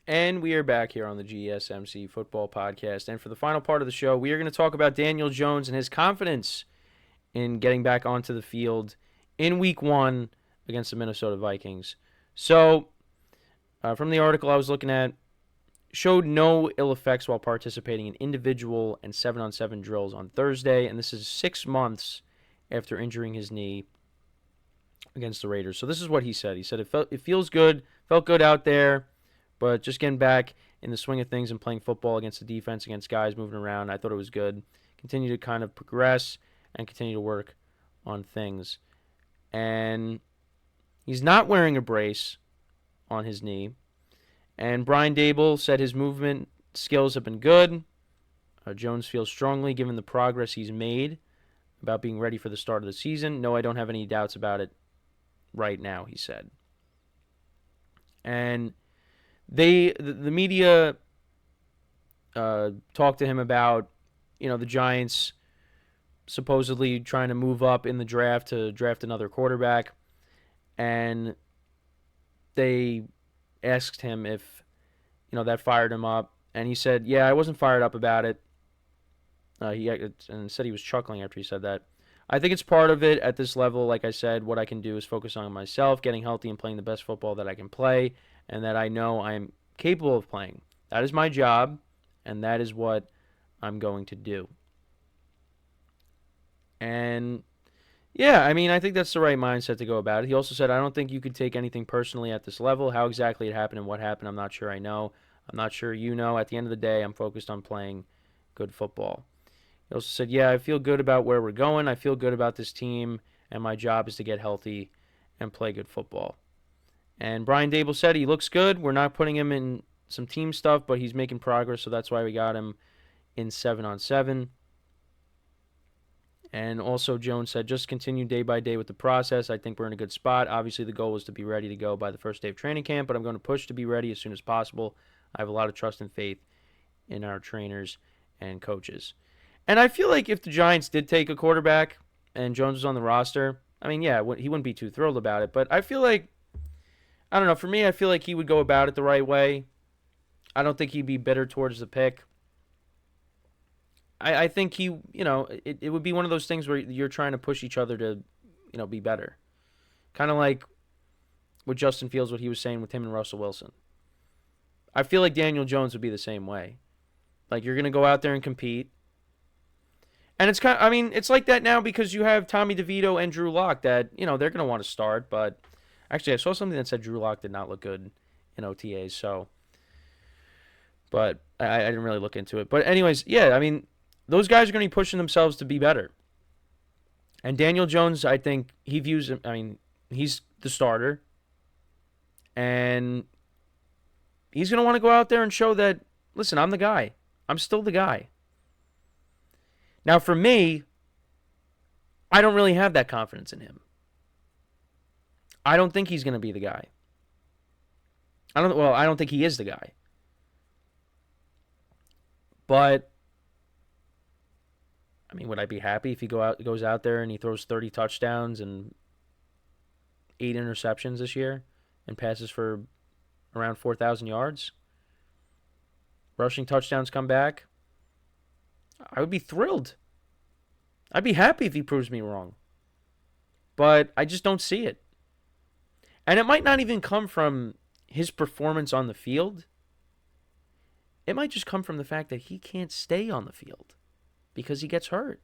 And we are back here on the GSMC Football Podcast. And for the final part of the show, we are going to talk about Daniel Jones and his confidence in getting back onto the field in Week 1 against the Minnesota Vikings. So, from the article I was looking at, showed no ill effects while participating in individual and 7-on-7 drills on Thursday. And this is 6 months after injuring his knee against the Raiders. So this is what he said. He said, it feels good, felt good out there. But just getting back in the swing of things and playing football against the defense, against guys moving around, I thought it was good. Continue to kind of progress and continue to work on things. And he's not wearing a brace on his knee. And Brian Dable said his movement skills have been good. Jones feels strongly, given the progress he's made, about being ready for the start of the season. No, I don't have any doubts about it right now, he said. And the media talked to him about, the Giants supposedly trying to move up in the draft to draft another quarterback, and they asked him if, that fired him up, and he said, "Yeah, I wasn't fired up about it." And said he was chuckling after he said that. I think it's part of it at this level. Like I said, what I can do is focus on myself, getting healthy and playing the best football that I can play, and that I know I am capable of playing. That is my job, and that is what I'm going to do. And yeah, I think that's the right mindset to go about it. He also said, I don't think you could take anything personally at this level. How exactly it happened and what happened, I'm not sure I know. I'm not sure you know. At the end of the day, I'm focused on playing good football. He also said, yeah, I feel good about where we're going. I feel good about this team, and my job is to get healthy and play good football. And Brian Dable said he looks good. We're not putting him in some team stuff, but he's making progress, so that's why we got him in 7-on-7. And also Jones said, just continue day by day with the process. I think we're in a good spot. Obviously, the goal was to be ready to go by the first day of training camp, but I'm going to push to be ready as soon as possible. I have a lot of trust and faith in our trainers and coaches. And I feel like if the Giants did take a quarterback and Jones was on the roster, he wouldn't be too thrilled about it. But I feel like, I don't know, for me, I feel like he would go about it the right way. I don't think he'd be bitter towards the pick. I think he, it would be one of those things where you're trying to push each other to, be better. Kind of like with Justin Fields, what he was saying with him and Russell Wilson. I feel like Daniel Jones would be the same way. Like, you're going to go out there and compete. And it's it's like that now because you have Tommy DeVito and Drew Lock that, they're going to want to start. But actually, I saw something that said Drew Lock did not look good in OTAs. So, but I didn't really look into it. But anyways, yeah, those guys are going to be pushing themselves to be better. And Daniel Jones, I think he views him, he's the starter. And he's going to want to go out there and show that, listen, I'm the guy. I'm still the guy. Now, for me, I don't really have that confidence in him. I don't think he's going to be the guy. I don't think he is the guy. But would I be happy if he goes out there and he throws 30 touchdowns and 8 interceptions this year and passes for around 4,000 yards? Rushing touchdowns come back. I would be thrilled. I'd be happy if he proves me wrong. But I just don't see it. And it might not even come from his performance on the field. It might just come from the fact that he can't stay on the field because he gets hurt.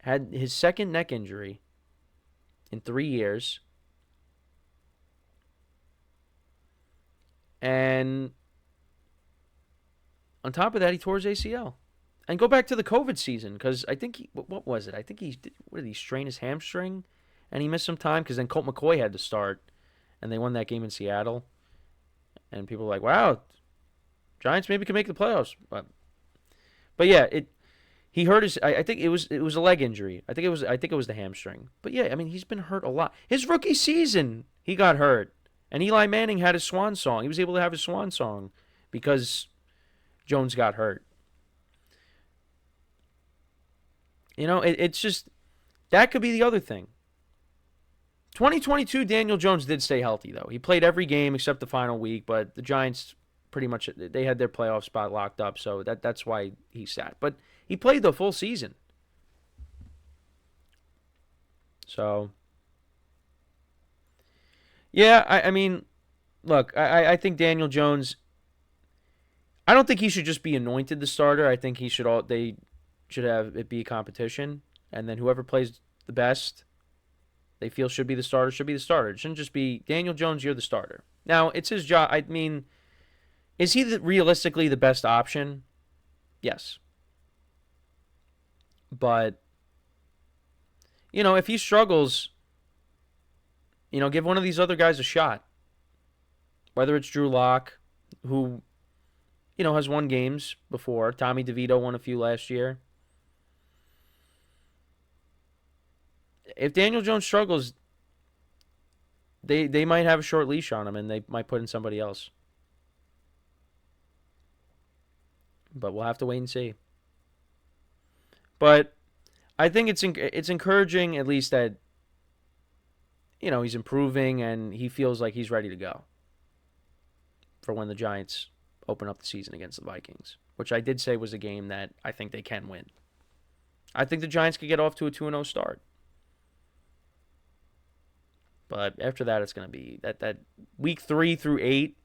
Had his second neck injury in 3 years. And on top of that, he tore his ACL. And go back to the COVID season, because I think, what was it? I think did he strain his hamstring? And he missed some time, because then Colt McCoy had to start. And they won that game in Seattle. And people were like, wow, Giants maybe can make the playoffs. But yeah, he hurt his, I think it was a leg injury. I think it was the hamstring. But yeah, he's been hurt a lot. His rookie season, he got hurt. And Eli Manning had his swan song. He was able to have his swan song because Jones got hurt. It's just, that could be the other thing. 2022, Daniel Jones did stay healthy, though. He played every game except the final week, but the Giants pretty much, they had their playoff spot locked up, so that's why he sat. But he played the full season. So, yeah, I mean, look, I think Daniel Jones, I don't think he should just be anointed the starter. I think they should have it be a competition, and then whoever plays the best they feel should be the starter should be the starter. It shouldn't just be Daniel Jones, you're the starter. Now, it's his job. I mean, is he realistically the best option? Yes. But, if he struggles, give one of these other guys a shot. Whether it's Drew Lock, who, has won games before. Tommy DeVito won a few last year. If Daniel Jones struggles, they might have a short leash on him, and they might put in somebody else. But we'll have to wait and see. But I think it's encouraging, at least, that he's improving and he feels like he's ready to go for when the Giants open up the season against the Vikings, which I did say was a game that I think they can win. I think the Giants could get off to a 2-0 start. But after that, it's going to be that week 3 through 8.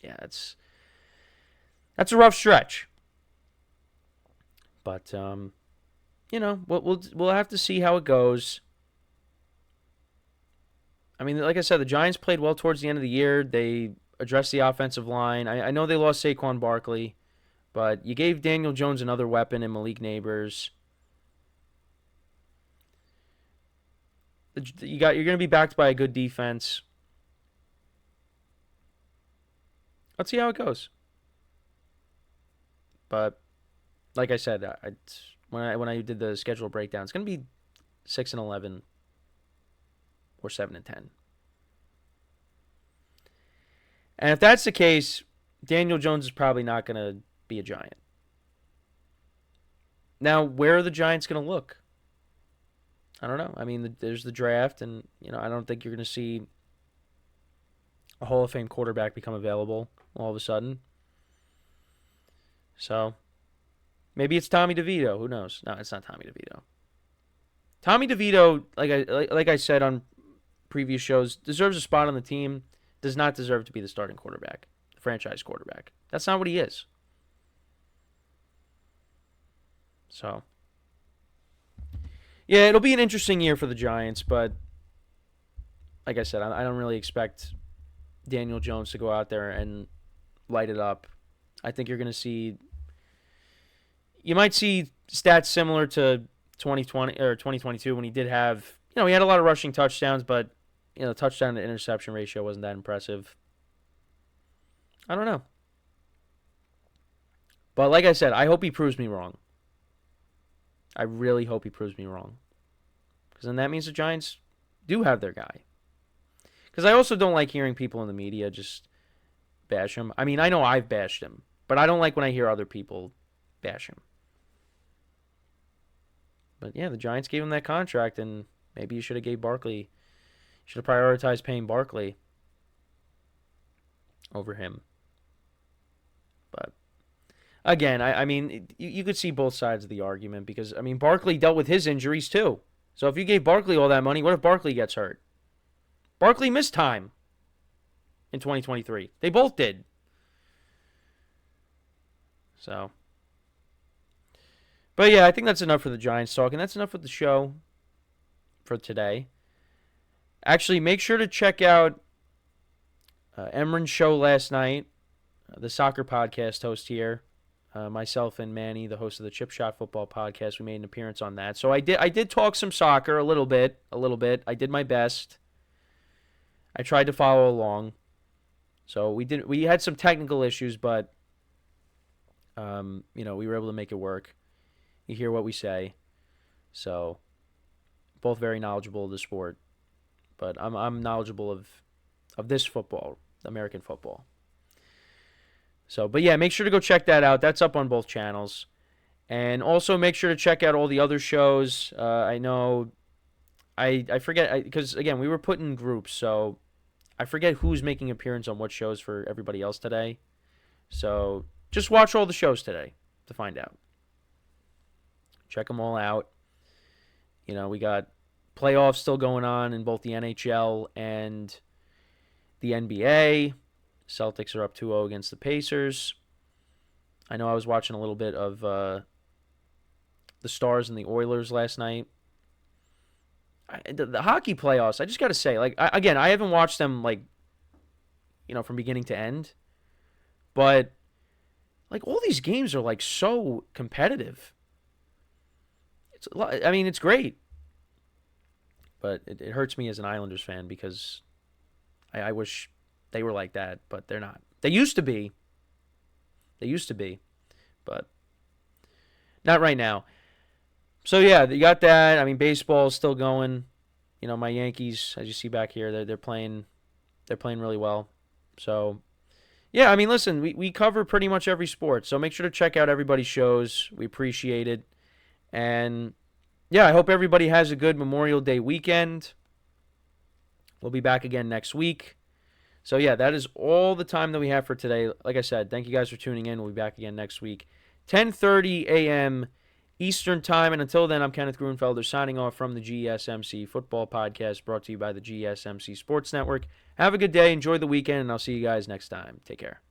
Yeah, that's a rough stretch. But we'll have to see how it goes. I mean, like I said, the Giants played well towards the end of the year. They addressed the offensive line. I know they lost Saquon Barkley, but you gave Daniel Jones another weapon in Malik Neighbors. You're going to be backed by a good defense. Let's see how it goes. But like I said, when I did the schedule breakdown, it's going to be 6-11 or 7-10. And if that's the case, Daniel Jones is probably not going to be a Giant. Now, where are the Giants going to look? I don't know. I mean, there's the draft, and I don't think you're going to see a Hall of Fame quarterback become available all of a sudden. So maybe it's Tommy DeVito. Who knows? No, it's not Tommy DeVito. Tommy DeVito, like I said on previous shows, deserves a spot on the team. Does not deserve to be the starting quarterback, the franchise quarterback. That's not what he is. So, yeah, it'll be an interesting year for the Giants, but like I said, I don't really expect Daniel Jones to go out there and light it up. I think you're going to see, you might see stats similar to 2020 or 2022 when he did have, he had a lot of rushing touchdowns, but touchdown to interception ratio wasn't that impressive. I don't know. But like I said, I hope he proves me wrong. I really hope he proves me wrong. Because then that means the Giants do have their guy. Because I also don't like hearing people in the media just bash him. I mean, I know I've bashed him, but I don't like when I hear other people bash him. But yeah, the Giants gave him that contract, and maybe you should have gave Barkley, should have prioritized paying Barkley over him. But again, I mean, you could see both sides of the argument because, I mean, Barkley dealt with his injuries too. So if you gave Barkley all that money, what if Barkley gets hurt? Barkley missed time in 2023. They both did. So, but yeah, I think that's enough for the Giants talk, and that's enough for the show for today. Actually, make sure to check out Emran's show last night, the soccer podcast host here. Myself and Manny, the host of the Chip Shot Football Podcast, we made an appearance on that. So I did talk some soccer a little bit. I did my best. I tried to follow along. So we had some technical issues, but we were able to make it work. You hear what we say. So both very knowledgeable of the sport, but I'm knowledgeable of this football, American football. So, but yeah, make sure to go check that out. That's up on both channels. And also make sure to check out all the other shows. I know I forget, because, again, we were put in groups, so I forget who's making appearance on what shows for everybody else today. So just watch all the shows today to find out. Check them all out. We got playoffs still going on in both the NHL and the NBA. Celtics are up 2-0 against the Pacers. I know I was watching a little bit of the Stars and the Oilers last night. The hockey playoffs, I just got to say, I haven't watched them, from beginning to end. But, all these games are, so competitive. It's great. But it hurts me as an Islanders fan because I wish they were like that, but they're not. They used to be. But not right now. So, yeah, you got that. Baseball is still going. My Yankees, as you see back here, they're playing really well. So, yeah, listen, we cover pretty much every sport. So make sure to check out everybody's shows. We appreciate it. And, yeah, I hope everybody has a good Memorial Day weekend. We'll be back again next week. So, yeah, that is all the time that we have for today. Like I said, thank you guys for tuning in. We'll be back again next week. 10:30 a.m. Eastern Time. And until then, I'm Kenneth Grunfelder signing off from the GSMC Football Podcast, brought to you by the GSMC Sports Network. Have a good day. Enjoy the weekend, and I'll see you guys next time. Take care.